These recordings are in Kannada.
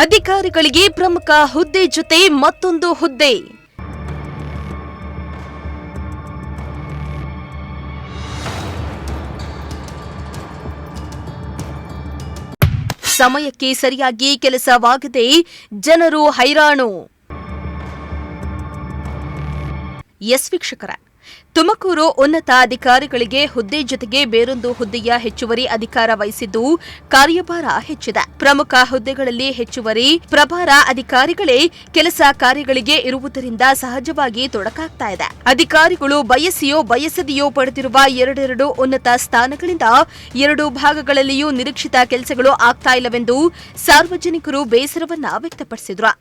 ಅಧಿಕಾರಿಗಳಿಗೆ ಪ್ರಮುಖ ಹುದ್ದೆ ಜೊತೆ ಮತ್ತೊಂದು ಹುದ್ದೆ. ಸಮಯಕ್ಕೆ ಸರಿಯಾಗಿ ಕೆಲಸವಾಗದೆ ಜನರು ಹೈರಾಣು. ಎಸ್ ವೀಕ್ಷಕರ, ತುಮಕೂರು ಉನ್ನತ ಅಧಿಕಾರಿಗಳಿಗೆ ಹುದ್ದೆ ಜೊತೆಗೆ ಬೇರೊಂದು ಹುದ್ದೆಯ ಹೆಚ್ಚುವರಿ ಅಧಿಕಾರ ವಹಿಸಿದ್ದು ಕಾರ್ಯಭಾರ ಹೆಚ್ಚಿದೆ. ಪ್ರಮುಖ ಹುದ್ದೆಗಳಲ್ಲಿ ಹೆಚ್ಚುವರಿ ಪ್ರಭಾರ ಅಧಿಕಾರಿಗಳೇ ಕೆಲಸ ಕಾರ್ಯಗಳಿಗೆ ಇರುವುದರಿಂದ ಸಹಜವಾಗಿ ತೊಡಕಾಗ್ತಾ ಇದೆ. ಅಧಿಕಾರಿಗಳು ಬಯಸಿಯೋ ಬಯಸದೆಯೋ ಪಡೆದಿರುವ ಎರಡೆರಡು ಉನ್ನತ ಸ್ಥಾನಗಳಿಂದ ಎರಡು ಭಾಗಗಳಲ್ಲಿಯೂ ನಿರೀಕ್ಷಿತ ಕೆಲಸಗಳು ಆಗ್ತಾ ಇಲ್ಲವೆಂದು ಸಾರ್ವಜನಿಕರು ಬೇಸರವನ್ನ ವ್ಯಕ್ತಪಡಿಸಿದರು.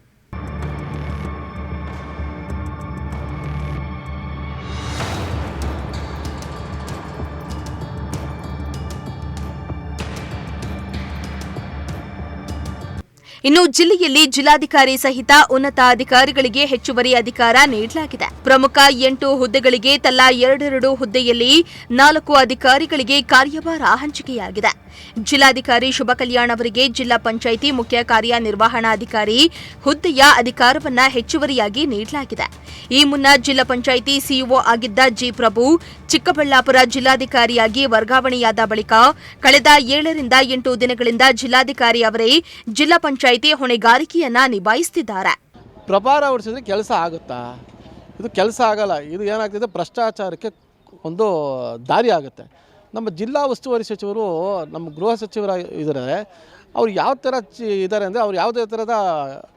ಇನ್ನು ಜಿಲ್ಲೆಯಲ್ಲಿ ಜಿಲ್ಲಾಧಿಕಾರಿ ಸಹಿತ ಉನ್ನತ ಅಧಿಕಾರಿಗಳಿಗೆ ಹೆಚ್ಚುವರಿ ಅಧಿಕಾರ ನೀಡಲಾಗಿದೆ. ಪ್ರಮುಖ 8 ಹುದ್ದೆಗಳಿಗೆ ತಲಾ ಎರಡೆರಡು ಹುದ್ದೆಯಲ್ಲಿ 4 ಅಧಿಕಾರಿಗಳಿಗೆ ಕಾರ್ಯಭಾರ ಹಂಚಿಕೆಯಾಗಿದೆ. ಜಿಲ್ಲಾಧಿಕಾರಿ ಶುಭ ಕಲ್ಯಾಣ್ ಅವರಿಗೆ ಜಿಲ್ಲಾ ಪಂಚಾಯಿತಿ ಮುಖ್ಯ ಕಾರ್ಯನಿರ್ವಹಣಾಧಿಕಾರಿ ಹುದ್ದೆಯ ಅಧಿಕಾರವನ್ನ ಹೆಚ್ಚುವರಿಯಾಗಿ ನೀಡಲಾಗಿದೆ. ಈ ಮುನ್ನ ಜಿಲ್ಲಾ ಪಂಚಾಯಿತಿ ಸಿಇಒ ಆಗಿದ್ದ ಜಿ ಪ್ರಭು ಚಿಕ್ಕಬಳ್ಳಾಪುರ ಜಿಲ್ಲಾಧಿಕಾರಿಯಾಗಿ ವರ್ಗಾವಣೆಯಾದ ಬಳಿಕ ಕಳೆದ 7 ರಿಂದ 8 ದಿನಗಳಿಂದ ಜಿಲ್ಲಾಧಿಕಾರಿ ಅವರೇ ಜಿಲ್ಲಾ ಪಂಚಾಯಿತಿ ಹೊಣೆಗಾರಿಕೆಯನ್ನ ನಿಭಾಯಿಸುತ್ತಿದ್ದಾರೆ. ಪ್ರಭಾರ ಹೊಡಿಸಿದ್ರೆ ಕೆಲಸ ಆಗುತ್ತಾ? ಇದು ಕೆಲಸ ಆಗಲ್ಲ. ಇದು ಏನಾಗ್ತಿದೆ, ಭ್ರಷ್ಟಾಚಾರಕ್ಕೆ ಒಂದು ದಾರಿ ಆಗುತ್ತೆ. ನಮ್ಮ ಜಿಲ್ಲಾ ಉಸ್ತುವಾರಿ ಸಚಿವರು, ನಮ್ಮ ಗೃಹ ಸಚಿವರ ಇದ್ದಾರೆ, ಅವ್ರು ಯಾವ ಥರ ಇದ್ದಾರೆ ಅಂದರೆ ಅವ್ರು ಯಾವುದೇ ಥರದ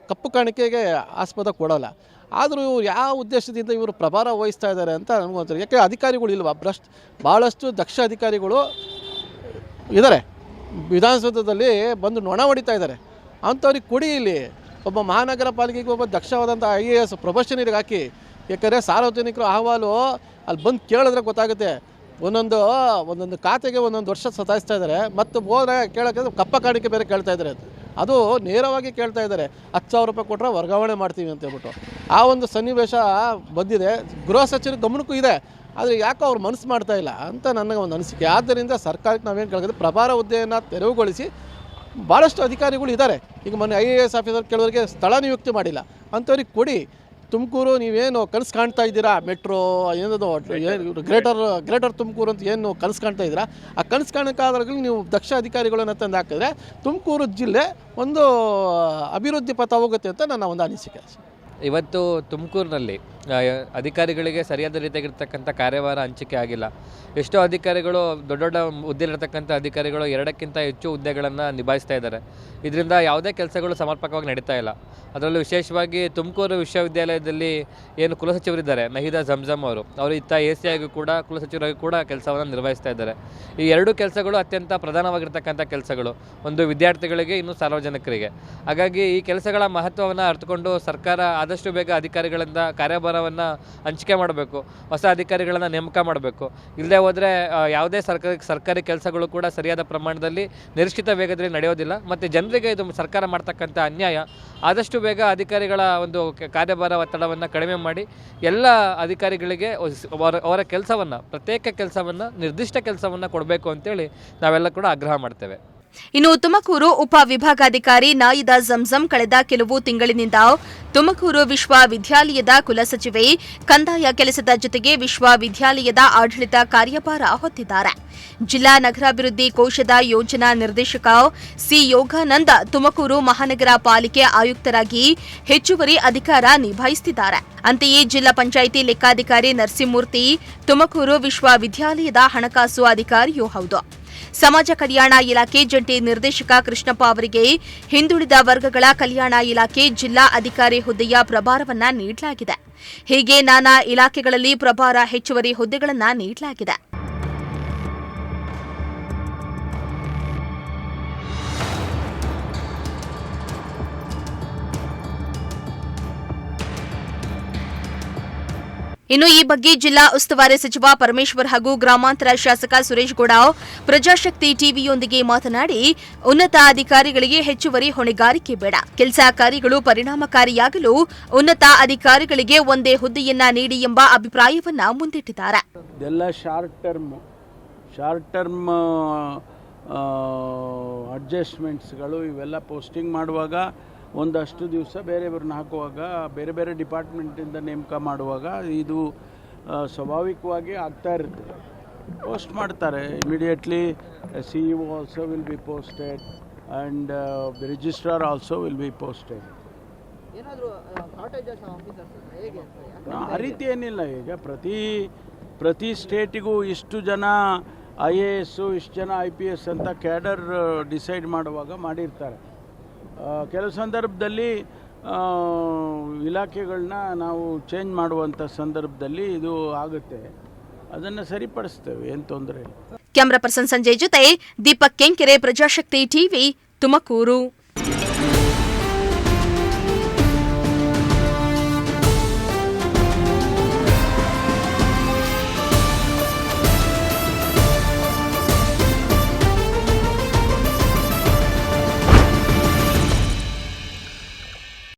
ಕಪ್ಪು ಕಾಣಿಕೆಗೆ ಆಸ್ಪದ ಕೊಡೋಲ್ಲ. ಆದರೂ ಇವರು ಯಾವ ಉದ್ದೇಶದಿಂದ ಇವರು ಪ್ರಭಾರ ವಹಿಸ್ತಾ ಇದ್ದಾರೆ ಅಂತ ನನಗೊಂತಾರೆ. ಯಾಕೆ ಅಧಿಕಾರಿಗಳು ಇಲ್ವಾ? ಭಾಳಷ್ಟು ದಕ್ಷ ಅಧಿಕಾರಿಗಳು ಇದ್ದಾರೆ, ವಿಧಾನಸೌಧದಲ್ಲಿ ಬಂದು ನೊಣ ಹೊಡಿತಾ ಇದ್ದಾರೆ. ಅಂಥವ್ರಿಗೆ ಕೊಡಿ. ಇಲ್ಲಿ ಒಬ್ಬ ಮಹಾನಗರ ಪಾಲಿಕೆಗೆ ಒಬ್ಬ ದಕ್ಷವಾದಂಥ IAS ಪ್ರೊಬೆಷನರಿಗೆ ಹಾಕಿ. ಯಾಕಂದರೆ ಸಾರ್ವಜನಿಕರು ಅಹವಾಲು ಅಲ್ಲಿ ಬಂದು ಕೇಳಿದ್ರೆ ಗೊತ್ತಾಗುತ್ತೆ. ಒಂದೊಂದು ಖಾತೆಗೆ ಒಂದೊಂದು ವರ್ಷ ಸತಾಯಿಸ್ತಾ ಇದ್ದಾರೆ. ಮತ್ತು ಹೋದರೆ ಕೇಳೋಕ್ಕೆ ಕಪ್ಪ ಕಾಣಿಕೆ ಬೇರೆ ಕೇಳ್ತಾ ಇದ್ದಾರೆ. ಅದು ನೇರವಾಗಿ ಕೇಳ್ತಾ ಇದ್ದಾರೆ. 10,000 ರೂಪಾಯಿ ಕೊಟ್ಟರೆ ವರ್ಗಾವಣೆ ಮಾಡ್ತೀವಿ ಅಂತ ಹೇಳ್ಬಿಟ್ಟು ಆ ಒಂದು ಸನ್ನಿವೇಶ ಬಂದಿದೆ. ಗೃಹ ಸಚಿವರ ಗಮನಕ್ಕೂ ಇದೆ, ಆದರೆ ಯಾಕೋ ಅವ್ರು ಮನಸ್ಸು ಮಾಡ್ತಾ ಇಲ್ಲ ಅಂತ ನನಗೆ ಒಂದು ಅನಿಸಿಕೆ. ಆದ್ದರಿಂದ ಸರ್ಕಾರಕ್ಕೆ ನಾವೇನು ಕೇಳಿದ್ರೆ ಪ್ರಭಾರ ಹುದ್ದೆಯನ್ನು ತೆರವುಗೊಳಿಸಿ. ಭಾಳಷ್ಟು ಅಧಿಕಾರಿಗಳು ಇದ್ದಾರೆ. ಈಗ ಮೊನ್ನೆ IAS ಆಫೀಸರ್ ಕೆಲವರಿಗೆ ಸ್ಥಳ ನಿಯುಕ್ತಿ ಮಾಡಿಲ್ಲ, ಅಂಥವ್ರಿಗೆ ಕೊಡಿ. ತುಮಕೂರು ನೀವೇನು ಕನಸು ಕಾಣ್ತಾ ಇದ್ದೀರಾ, ಮೆಟ್ರೋ ಏನದು ಗ್ರೇಟರ್ ತುಮಕೂರು ಅಂತ ಏನು ಕನಸು ಕಾಣ್ತಾ ಇದ್ದೀರಾ, ಆ ಕನಸು ಕಾಣೋಕ್ಕಾದ್ರೂ ನೀವು ದಕ್ಷ ಅಧಿಕಾರಿಗಳನ್ನು ತಂದು ಹಾಕಿದ್ರೆ ತುಮಕೂರು ಜಿಲ್ಲೆ ಒಂದು ಅಭಿವೃದ್ಧಿ ಪಥ ಹೋಗುತ್ತೆ ಅಂತ ನನ್ನ ಒಂದು ಅನಿಸಿಕೆ. ಇವತ್ತು ತುಮಕೂರಿನಲ್ಲಿ ಅಧಿಕಾರಿಗಳಿಗೆ ಸರಿಯಾದ ರೀತಿಯಾಗಿರ್ತಕ್ಕಂಥ ಕಾರ್ಯಭಾರ ಹಂಚಿಕೆ ಆಗಿಲ್ಲ. ಎಷ್ಟೋ ಅಧಿಕಾರಿಗಳು ದೊಡ್ಡ ದೊಡ್ಡ ಹುದ್ದೆಲಿರ್ತಕ್ಕಂಥ ಅಧಿಕಾರಿಗಳು 2ಕ್ಕಿಂತ ಹೆಚ್ಚು ಹುದ್ದೆಗಳನ್ನು ನಿಭಾಯಿಸ್ತಾ ಇದ್ದಾರೆ. ಇದರಿಂದ ಯಾವುದೇ ಕೆಲಸಗಳು ಸಮರ್ಪಕವಾಗಿ ನಡೀತಾ ಇಲ್ಲ. ಅದರಲ್ಲೂ ವಿಶೇಷವಾಗಿ ತುಮಕೂರು ವಿಶ್ವವಿದ್ಯಾಲಯದಲ್ಲಿ ಏನು ಕುಲಸಚಿವರಿದ್ದಾರೆ ನಹೀದಾ ಜಮ್ಜಮ್ ಅವರು ಇತ್ತ AC ಆಗಿ ಕೂಡ ಕುಲಸಚಿವರಾಗಿ ಕೂಡ ಕೆಲಸವನ್ನು ನಿರ್ವಹಿಸ್ತಾ ಇದ್ದಾರೆ. ಈ ಎರಡೂ ಕೆಲಸಗಳು ಅತ್ಯಂತ ಪ್ರಧಾನವಾಗಿರ್ತಕ್ಕಂಥ ಕೆಲಸಗಳು, ಒಂದು ವಿದ್ಯಾರ್ಥಿಗಳಿಗೆ, ಇನ್ನು ಸಾರ್ವಜನಿಕರಿಗೆ. ಹಾಗಾಗಿ ಈ ಕೆಲಸಗಳ ಮಹತ್ವವನ್ನು ಅರ್ಥಕೊಂಡು ಸರ್ಕಾರ ಆದಷ್ಟು ಬೇಗ ಅಧಿಕಾರಿಗಳಿಂದ ಕಾರ್ಯಭಾರವನ್ನು ಹಂಚಿಕೆ ಮಾಡಬೇಕು, ಹೊಸ ಅಧಿಕಾರಿಗಳನ್ನು ನೇಮಕ ಮಾಡಬೇಕು. ಇಲ್ಲದೆ ಹೋದರೆ ಯಾವುದೇ ಸರ್ಕಾರಿ ಕೆಲಸಗಳು ಕೂಡ ಸರಿಯಾದ ಪ್ರಮಾಣದಲ್ಲಿ ನಿರೀಕ್ಷಿತ ವೇಗದಲ್ಲಿ ನಡೆಯೋದಿಲ್ಲ. ಮತ್ತು ಜನರಿಗೆ ಇದು ಸರ್ಕಾರ ಮಾಡ್ತಕ್ಕಂಥ ಅನ್ಯಾಯ. ಆದಷ್ಟು ಬೇಗ ಅಧಿಕಾರಿಗಳ ಒಂದು ಕಾರ್ಯಭಾರ ಒತ್ತಡವನ್ನು ಕಡಿಮೆ ಮಾಡಿ ಎಲ್ಲ ಅಧಿಕಾರಿಗಳಿಗೆ ಅವರ ಕೆಲಸವನ್ನು, ಪ್ರತ್ಯೇಕ ಕೆಲಸವನ್ನು, ನಿರ್ದಿಷ್ಟ ಕೆಲಸವನ್ನು ಕೊಡಬೇಕು ಅಂತೇಳಿ ನಾವೆಲ್ಲ ಕೂಡ ಆಗ್ರಹ ಮಾಡ್ತೇವೆ. ಇನ್ನು ತುಮಕೂರು ಉಪ ವಿಭಾಗಾಧಿಕಾರಿ ನಾಯಿದಾ ಜಂಜಂ ಕಳೆದ ಕೆಲವು ತಿಂಗಳಿನಿಂದ ತುಮಕೂರು ವಿಶ್ವವಿದ್ಯಾಲಯದ ಕುಲಸಚಿವೆ, ಕಂದಾಯ ಕೆಲಸದ ಜೊತೆಗೆ ವಿಶ್ವವಿದ್ಯಾಲಯದ ಆಡಳಿತ ಕಾರ್ಯಭಾರ ಹೊತ್ತಿದ್ದಾರೆ. ಜಿಲ್ಲಾ ನಗರಾಭಿವೃದ್ಧಿ ಕೋಶದ ಯೋಜನಾ ನಿರ್ದೇಶಕ ಸಿ ಯೋಗಾನಂದ ತುಮಕೂರು ಮಹಾನಗರ ಪಾಲಿಕೆ ಆಯುಕ್ತರಾಗಿ ಹೆಚ್ಚುವರಿ ಅಧಿಕಾರ ನಿಭಾಯಿಸುತ್ತಿದ್ದಾರೆ. ಅಂತೆಯೇ ಜಿಲ್ಲಾ ಪಂಚಾಯಿತಿ ಲೆಕ್ಕಾಧಿಕಾರಿ ನರಸಿಂಹಮೂರ್ತಿ ತುಮಕೂರು ವಿಶ್ವವಿದ್ಯಾಲಯದ ಹಣಕಾಸು ಅಧಿಕಾರಿಯೂ ಹೌದು. ಸಮಾಜ ಕಲ್ಯಾಣ ಇಲಾಖೆ ಜಂಟಿ ನಿರ್ದೇಶಕ ಕೃಷ್ಣಪ್ಪ ಅವರಿಗೆ ಹಿಂದುಳಿದ ವರ್ಗಗಳ ಕಲ್ಯಾಣ ಇಲಾಖೆ ಜಿಲ್ಲಾ ಅಧಿಕಾರಿ ಹುದ್ದೆಯ ಪ್ರಭಾರವನ್ನ ನೀಡಲಾಗಿದೆ. ಹೀಗೆ ನಾನಾ ಇಲಾಖೆಗಳಲ್ಲಿ ಪ್ರಭಾರ ಹೆಚ್ಚುವರಿ ಹುದ್ದೆಗಳನ್ನು ನೀಡಲಾಗಿದೆ. ಇನ್ನು ಈ ಬಗ್ಗೆ ಜಿಲ್ಲಾ ಉಸ್ತುವಾರಿ ಸಚಿವ ಪರಮೇಶ್ವರ್ ಹಾಗೂ ಗ್ರಾಮಾಂತರ ಶಾಸಕ ಸುರೇಶ್ ಗೌಡ ಪ್ರಜಾಶಕ್ತಿ ಟಿವಿಯೊಂದಿಗೆ ಮಾತನಾಡಿ, ಉನ್ನತ ಅಧಿಕಾರಿಗಳಿಗೆ ಹೆಚ್ಚುವರಿ ಹೊಣೆಗಾರಿಕೆ ಬೇಡ, ಕೆಲಸ ಕಾರ್ಯಗಳು ಪರಿಣಾಮಕಾರಿಯಾಗಲು ಉನ್ನತ ಅಧಿಕಾರಿಗಳಿಗೆ ಒಂದೇ ಹುದ್ದೆಯನ್ನ ನೀಡಿ ಎಂಬ ಅಭಿಪ್ರಾಯವನ್ನ ಮುಂದಿಟ್ಟಿದ್ದಾರೆ. ಎಲ್ಲ ಶಾರ್ಟ್ ಟರ್ಮ್ ಅಡ್ಜಸ್ಟ್ಮೆಂಟ್ಸ್ಗಳು ಇವೆಲ್ಲ ಪೋಸ್ಟಿಂಗ್ ಮಾಡುವಾಗ ಒಂದಷ್ಟು ದಿವಸ ಬೇರೆಯವ್ರನ್ನ ಹಾಕುವಾಗ ಬೇರೆ ಬೇರೆ ಡಿಪಾರ್ಟ್ಮೆಂಟಿಂದ ನೇಮಕ ಮಾಡುವಾಗ ಇದು ಸ್ವಾಭಾವಿಕವಾಗಿ ಆಗ್ತಾ ಇರುತ್ತೆ. ಪೋಸ್ಟ್ ಮಾಡ್ತಾರೆ immediately. CEO also will be posted and registrar also will be posted. ಆ ರೀತಿ ಏನಿಲ್ಲ. ಈಗ ಪ್ರತಿ ಸ್ಟೇಟಿಗೂ ಇಷ್ಟು ಜನ IAS, ಇಷ್ಟು ಜನ IPS ಅಂತ ಕ್ಯಾಡರ್ ಡಿಸೈಡ್ ಮಾಡುವಾಗ ಮಾಡಿರ್ತಾರೆ. ಕೆಲವು ಸಂದರ್ಭದಲ್ಲಿ ಇಲಾಖೆಗಳನ್ನ ನಾವು ಚೇಂಜ್ ಮಾಡುವಂಥ ಸಂದರ್ಭದಲ್ಲಿ ಇದು ಆಗುತ್ತೆ. ಅದನ್ನು ಸರಿಪಡಿಸ್ತೇವೆ, ಏನು ತೊಂದರೆ ಇಲ್ಲ. ಕ್ಯಾಮರಾ ಪರ್ಸನ್ ಸಂಜಯ್ ಜೊತೆ ದೀಪಕ್ ಕೆಂಕೆರೆ, ಪ್ರಜಾಶಕ್ತಿ ಟಿವಿ, ತುಮಕೂರು.